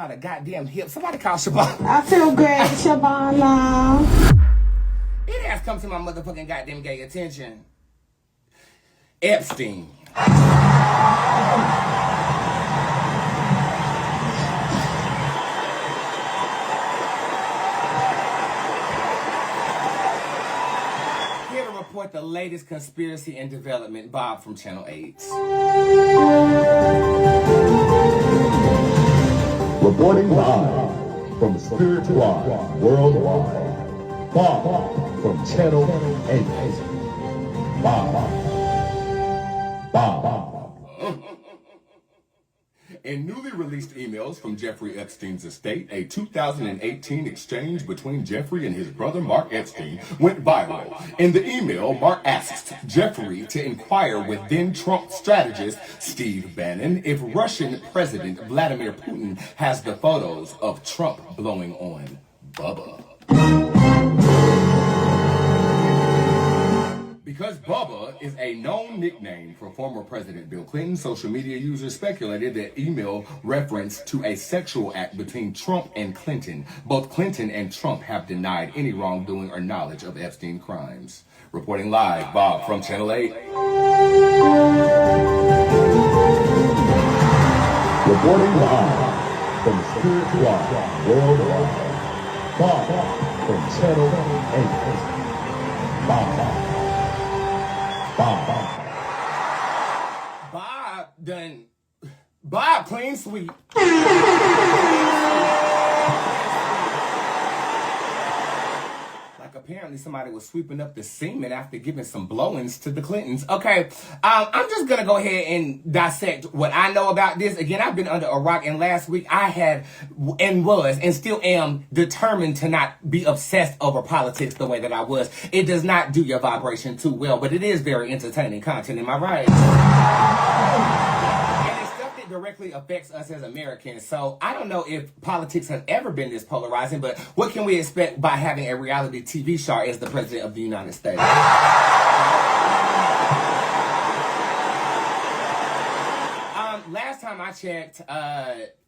about a goddamn hip. Somebody call Siobhan. I feel great, Shabana. It has come to my motherfucking goddamn gay attention. Epstein. Here to report the latest conspiracy and development, Bob from Channel 8. Reporting live from Spirit Live Worldwide, Bob from Channel 8. Bob. In newly released emails from Jeffrey Epstein's estate, a 2018 exchange between Jeffrey and his brother Mark Epstein went viral. In the email, Mark asks Jeffrey to inquire with then Trump strategist Steve Bannon if Russian President Vladimir Putin has the photos of Trump blowing on Bubba. Because Bubba is a known nickname for former President Bill Clinton, social media users speculated that email referenced to a sexual act between Trump and Clinton. Both Clinton and Trump have denied any wrongdoing or knowledge of Epstein crimes. Reporting live, Bob from Channel 8. Reporting live from Spirit Live Worldwide, Bob from Channel 8. Bob. Bob clean sweep. Like apparently somebody was sweeping up the semen after giving some blowings to the Clintons. Okay, I'm just gonna go ahead and dissect what I know about this. Again, I've been under a rock, and last week I had and was and still am determined to not be obsessed over politics the way that I was. It does not do your vibration too well, but it is very entertaining content. Am I right? Directly affects us as Americans. So I don't know if politics has ever been this polarizing, but what can we expect by having a reality TV star as the president of the United States? Last time I checked,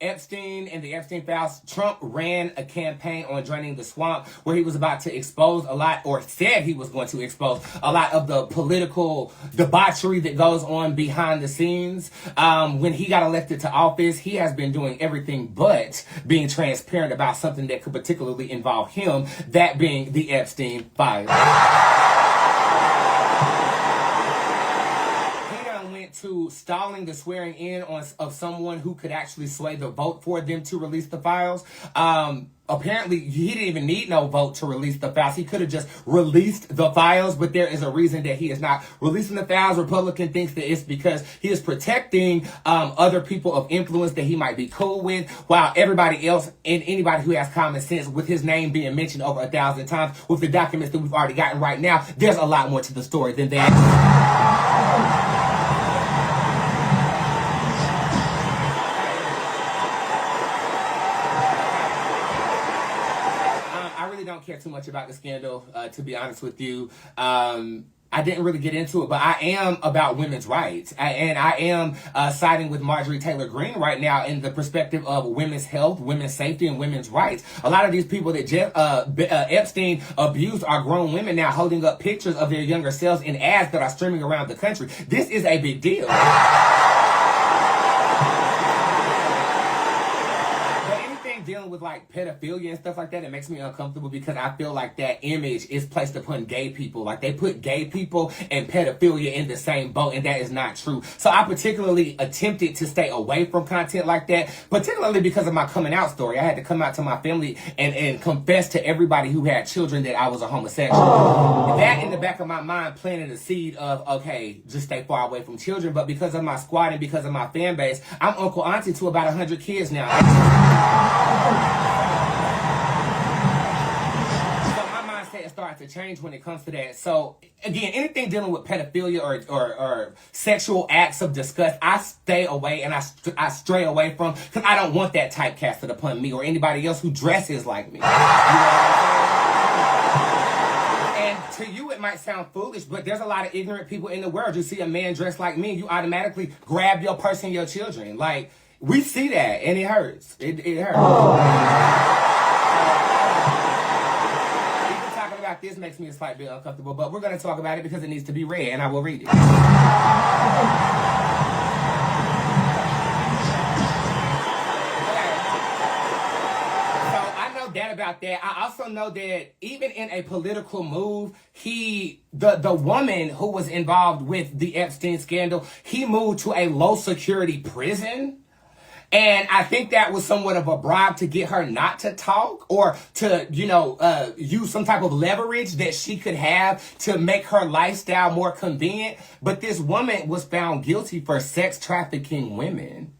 Epstein and the Epstein files, Trump ran a campaign on draining the swamp where he was about to expose a lot, or said he was going to expose a lot of the political debauchery that goes on behind the scenes. When he got elected to office, he has been doing everything but being transparent about something that could particularly involve him, that being the Epstein files. To stalling the swearing in of someone who could actually sway the vote for them to release the files. Apparently, he didn't even need no vote to release the files. He could have just released the files, but there is a reason that he is not releasing the files. Republican thinks that it's because he is protecting other people of influence that he might be cool with, while everybody else and anybody who has common sense, with his name being mentioned over 1,000 times, with the documents that we've already gotten right now, there's a lot more to the story than that. Don't care too much about the scandal, to be honest with you. I didn't really get into it, but I am about women's rights. And I am siding with Marjorie Taylor Greene right now in the perspective of women's health, women's safety, and women's rights. A lot of these people that Epstein abused are grown women now, holding up pictures of their younger selves in ads that are streaming around the country. This is a big deal. Dealing with like pedophilia and stuff like that, it makes me uncomfortable because I feel like that image is placed upon gay people. Like they put gay people and pedophilia in the same boat, and that is not true. So I particularly attempted to stay away from content like that, particularly because of my coming out story. I had to come out to my family and confess to everybody who had children that I was a homosexual. That in the back of my mind planted a seed of, okay, just stay far away from children. But because of my squad and because of my fan base, I'm Uncle Auntie to about 100 kids now. So my mindset is starting to change when it comes to that. So again, anything dealing with pedophilia or sexual acts of disgust, I stay away and I stray away from, because I don't want that typecasted upon me or anybody else who dresses like me. You know what I'm saying? And to you, it might sound foolish, but there's a lot of ignorant people in the world. You see a man dressed like me, you automatically grab your purse and your children. Like, We see that, and it hurts. It hurts. Even talking about this makes me a slight bit uncomfortable, but we're going to talk about it because it needs to be read, and I will read it. That about that. I also know that even in a political move, the woman who was involved with the Epstein scandal, he moved to a low security prison. And I think that was somewhat of a bribe to get her not to talk or to, use some type of leverage that she could have to make her lifestyle more convenient. But this woman was found guilty for sex trafficking women.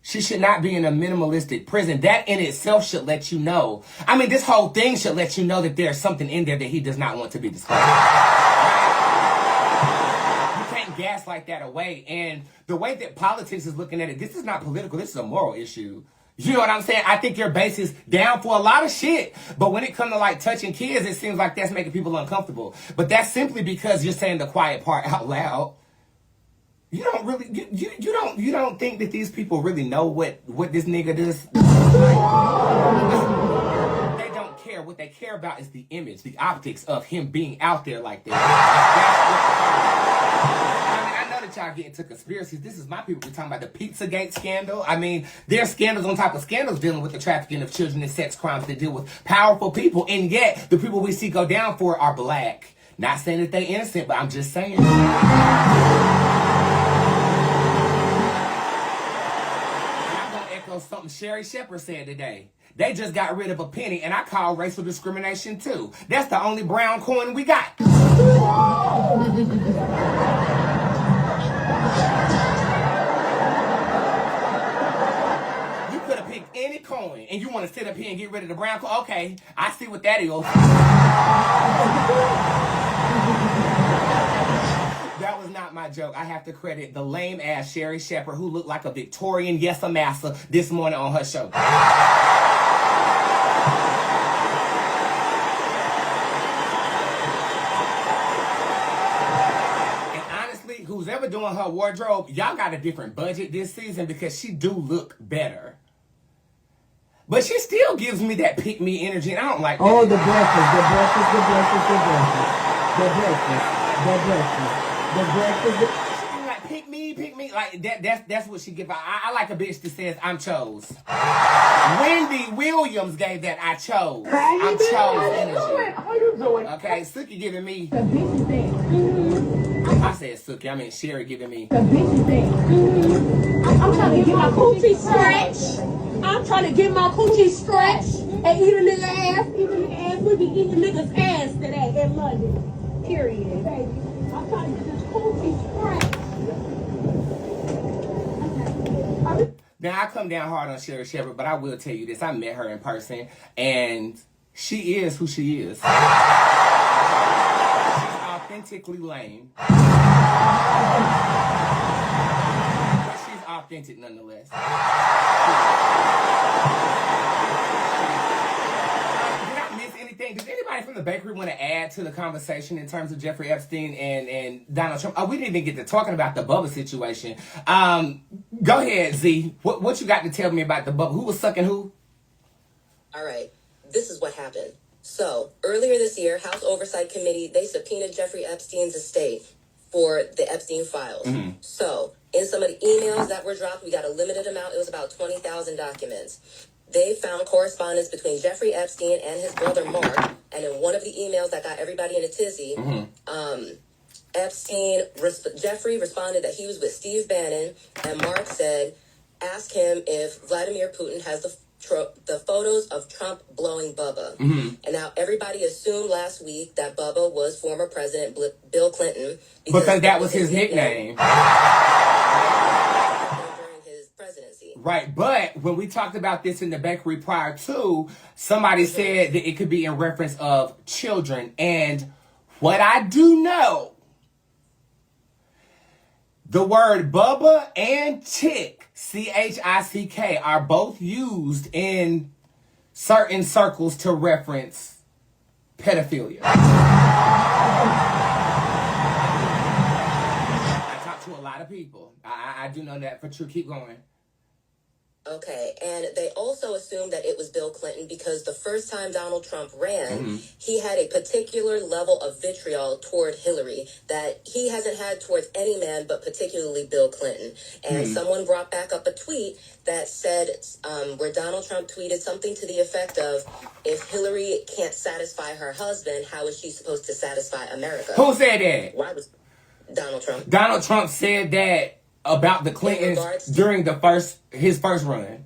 She should not be in a minimalistic prison. That in itself should let you know. I mean, this whole thing should let you know that there's something in there that he does not want to be disclosed. Right? You can't gaslight that away. And the way that politics is looking at it, this is not political. This is a moral issue. You know what I'm saying? I think your base is down for a lot of shit. But when it comes to like touching kids, it seems like that's making people uncomfortable. But that's simply because you're saying the quiet part out loud. You don't really, you don't think that these people really know what this nigga does? They don't care. What they care about is the image, the optics of him being out there like that. I know that y'all get into conspiracies. This is my people. We're talking about the Pizzagate scandal. I mean, there's scandals on top of scandals dealing with the trafficking of children and sex crimes that deal with powerful people. And yet, the people we see go down for it are black. Not saying that they're innocent, but I'm just saying. Something Sherry Shepherd said today. They just got rid of a penny, and I call racial discrimination too. That's the only brown coin we got. You could have picked any coin, and you want to sit up here and get rid of the brown coin? Okay, I see what that is. That was not my joke. I have to credit the lame-ass Sherry Shepherd who looked like a Victorian yes-a-massa this morning on her show. And honestly, who's ever doing her wardrobe, y'all got a different budget this season because she do look better. But she still gives me that pick-me energy, and I don't like that. Oh, the breakfast. Like, pick me. Like, that's what she give out. I like a bitch that says, I'm chose. Wendy Williams gave that, I chose. I'm chose energy. How you doing? Okay, Suki giving me. The bitch thing. I said Suki, I mean Sherry giving me. The bitch thing. I'm trying to get my coochie stretched. I'm trying to get my coochie stretched and eat a nigga ass. Eating the ass. We be eating niggas ass today in London. Period, baby. I'm trying to get this coochie stretched. Now, I come down hard on Sherry Shepherd, but I will tell you this. I met her in person, and she is who she is. She's authentically lame. But she's authentic nonetheless. Does anybody from the bakery want to add to the conversation in terms of Jeffrey Epstein and Donald Trump? Oh, we didn't even get to talking about the Bubba situation. Go ahead, Z. What you got to tell me about the Bubba? Who was sucking who? All right. This is what happened. So, earlier this year, House Oversight Committee, they subpoenaed Jeffrey Epstein's estate for the Epstein files. Mm-hmm. So, in some of the emails that were dropped, we got a limited amount. It was about 20,000 documents. They found correspondence between Jeffrey Epstein and his brother Mark, and in one of the emails that got everybody in a tizzy, Jeffrey responded that he was with Steve Bannon, and Mark said, ask him if Vladimir Putin has the photos of Trump blowing Bubba. Mm-hmm. And now everybody assumed last week that Bubba was former President Bill Clinton. Because that was his nickname. Right, but when we talked about this in the bakery prior to, somebody said that it could be in reference of children. And what I do know, the word Bubba and chick, C-H-I-C-K, are both used in certain circles to reference pedophilia. I talk to a lot of people. I do know that for true. Keep going. Okay, and they also assumed that it was Bill Clinton because the first time Donald Trump ran, he had a particular level of vitriol toward Hillary that he hasn't had towards any man, but particularly Bill Clinton. And someone brought back up a tweet that said, where Donald Trump tweeted something to the effect of, if Hillary can't satisfy her husband, how is she supposed to satisfy America? Who said that? Why was Donald Trump? Donald Trump said that about the Clintons during his first run.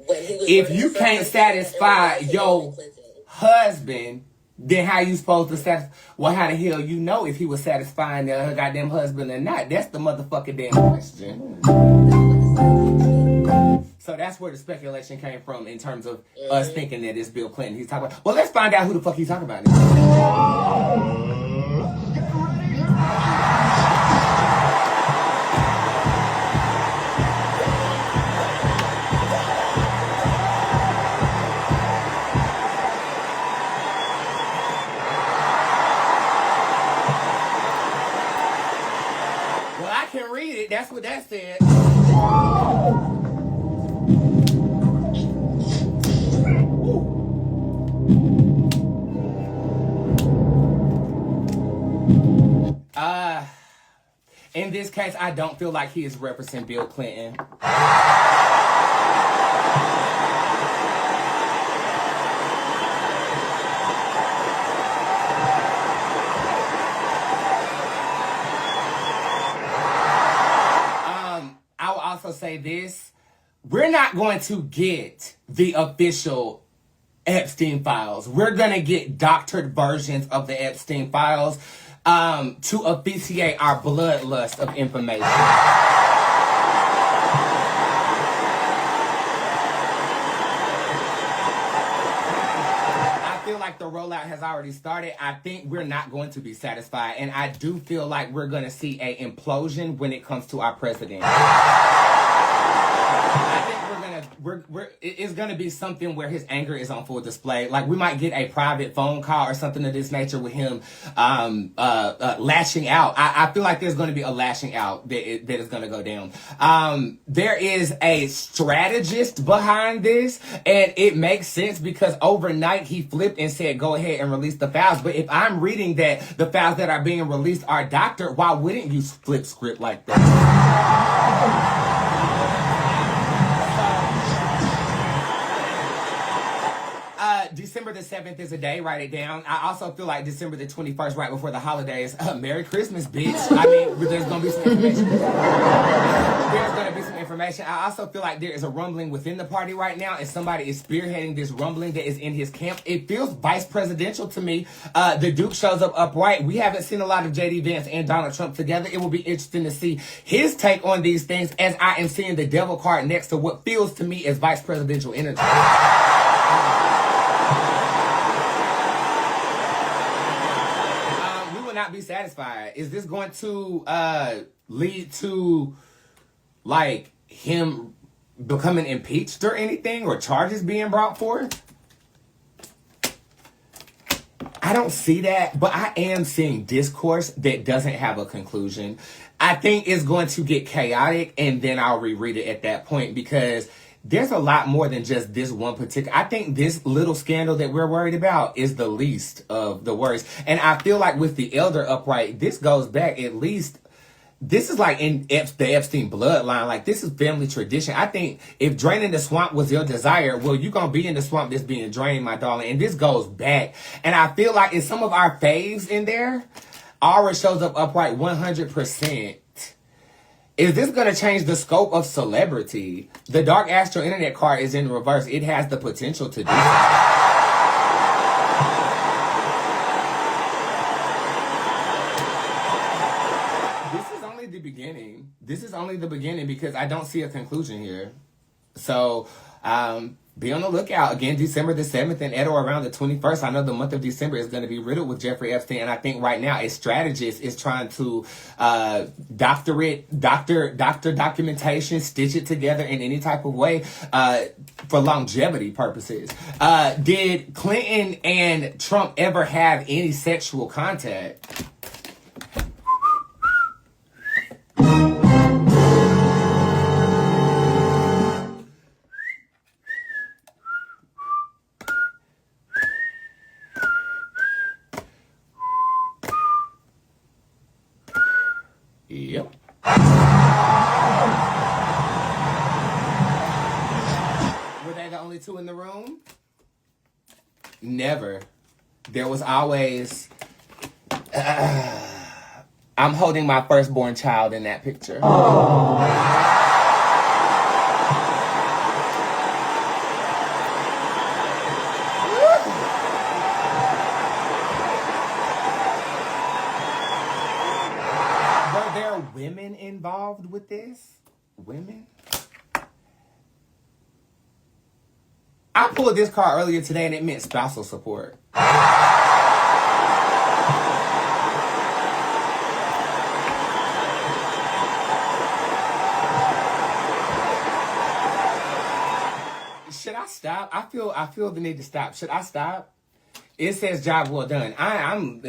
When he was If you can't satisfy your husband, then how you supposed to satisfy? Well, how the hell you know if he was satisfying her goddamn husband or not? That's the motherfucking damn question. So that's where the speculation came from in terms of us thinking that it's Bill Clinton he's talking about. Well, let's find out who the fuck he's talking about. Well, I can read it. That's what that said. In this case, I don't feel like he is representing Bill Clinton. I will also say this. We're not going to get the official Epstein files. We're going to get doctored versions of the Epstein files to officiate our bloodlust of information. I feel like the rollout has already started. I think we're not going to be satisfied. And I do feel like we're going to see an implosion when it comes to our president. I think it's gonna be something where his anger is on full display. Like, we might get a private phone call or something of this nature with him lashing out. I feel like there's gonna be a lashing out that is gonna go down. There is a strategist behind this, and it makes sense because overnight he flipped and said, go ahead and release the files. But if I'm reading that the files that are being released are doctored, why wouldn't you flip script like that? December the 7th is a day, write it down. I also feel like December the 21st, right before the holidays, Merry Christmas, bitch. I mean, there's going to be some information. There's going to be some information. I also feel like there is a rumbling within the party right now, and somebody is spearheading this rumbling that is in his camp. It feels vice presidential to me. The Duke shows up upright. We haven't seen a lot of J.D. Vance and Donald Trump together. It will be interesting to see his take on these things, as I am seeing the devil card next to what feels to me as vice presidential energy. Not be satisfied. Is this going to lead to like him becoming impeached or anything, or charges being brought forth? I don't see that, but I am seeing discourse that doesn't have a conclusion. I think it's going to get chaotic, and then I'll reread it at that point, because there's a lot more than just this one particular. I think this little scandal that we're worried about is the least of the worries. And I feel like with the elder upright, this goes back at least. This is like in the Epstein bloodline. Like, this is family tradition. I think if draining the swamp was your desire, well, you're going to be in the swamp that's being drained, my darling. And this goes back. And I feel like in some of our faves in there, Aura shows up upright 100%. Is this going to change the scope of celebrity? The Dark Astro Internet card is in reverse. It has the potential to do so. This is only the beginning because I don't see a conclusion here. So, be on the lookout. Again, December the 7th and at or around the 21st. I know the month of December is going to be riddled with Jeffrey Epstein. And I think right now a strategist is trying to doctor documentation, stitch it together in any type of way for longevity purposes. Did Clinton and Trump ever have any sexual contact? Yep. Were they the only two in the room? Never. There was always... I'm holding my firstborn child in that picture. Were there women involved with this? Women? I pulled this card earlier today and it meant spousal support. Should I stop? I feel the need to stop. Should I stop? It says job well done. I'm